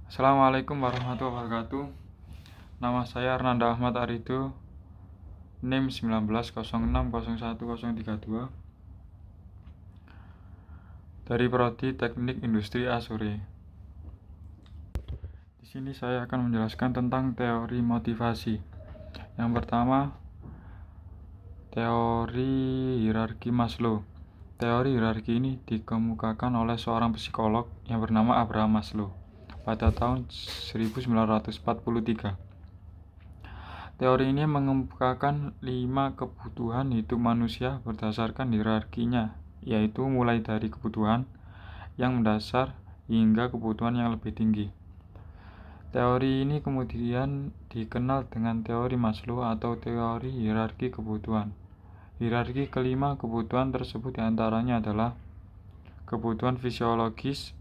Assalamualaikum warahmatullahi wabarakatuh. Nama saya Arnanda Ahmad Arido, NIM 1906011032 dari Prodi Teknik Industri Asure. Di sini saya akan menjelaskan tentang teori motivasi. Yang pertama, teori hierarki Maslow. Teori hierarki ini dikemukakan oleh seorang psikolog yang bernama Abraham Maslow pada tahun 1943. Teori ini mengemukakan 5 kebutuhan hidup manusia berdasarkan hierarkinya, yaitu mulai dari kebutuhan yang mendasar hingga kebutuhan yang lebih tinggi. Teori ini kemudian dikenal dengan teori Maslow atau teori hierarki kebutuhan. Hierarki kelima kebutuhan tersebut diantaranya adalah kebutuhan fisiologis,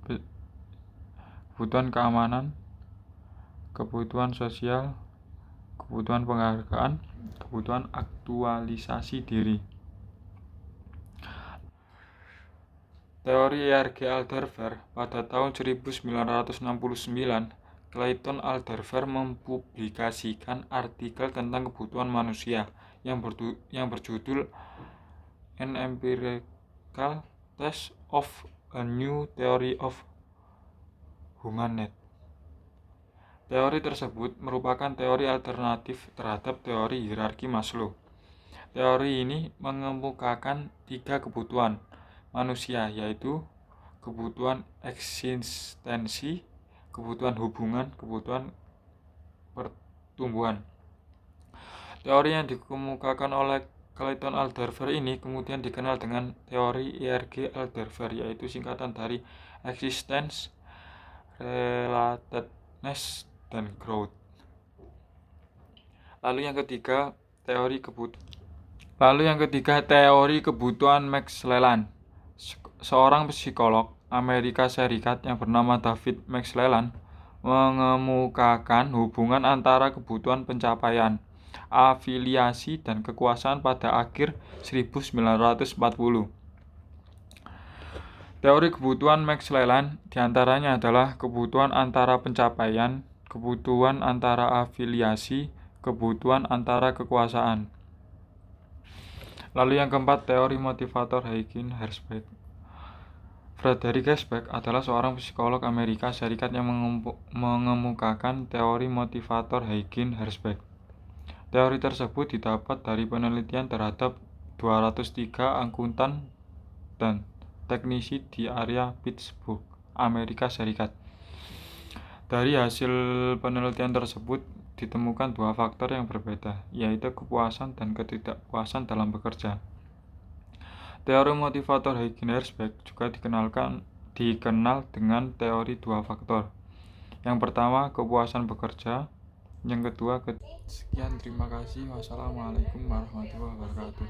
kebutuhan keamanan, kebutuhan sosial, kebutuhan penghargaan, kebutuhan aktualisasi diri. Teori hierarki Alderfer pada tahun 1969, Clayton Alderfer mempublikasikan artikel tentang kebutuhan manusia yang berjudul An Empirical Test of a New Theory of Human Need. Teori tersebut merupakan teori alternatif terhadap teori hierarki Maslow. Teori ini mengemukakan 3 kebutuhan manusia, yaitu kebutuhan eksistensi, kebutuhan hubungan, kebutuhan pertumbuhan. Teori yang dikemukakan oleh Clayton Alderfer ini kemudian dikenal dengan teori hierarki Alderfer, yaitu singkatan dari existence, relatedness, dan growth. Lalu yang ketiga, teori kebutuhan Max Leland. Seorang psikolog Amerika Serikat yang bernama David Max Leland mengemukakan hubungan antara kebutuhan pencapaian, afiliasi, dan kekuasaan pada akhir 1940. Teori kebutuhan Max Leland diantaranya adalah kebutuhan antara pencapaian, kebutuhan antara afiliasi, kebutuhan antara kekuasaan. Lalu yang keempat, teori motivator Heikin-Herzberg. Frederick Herzberg adalah seorang psikolog Amerika Serikat yang mengemukakan teori motivator Heikin-Herzberg. Teori tersebut didapat dari penelitian terhadap 203 akuntan dan teknisi di area Pittsburgh, Amerika Serikat. Dari hasil penelitian tersebut ditemukan 2 faktor yang berbeda, yaitu kepuasan dan ketidakpuasan dalam bekerja. Teori motivator Heikin-Herzberg juga dikenal dengan teori 2 faktor. Yang pertama, kepuasan bekerja. Yang kedua, Sekian, terima kasih. Wassalamualaikum warahmatullahi wabarakatuh.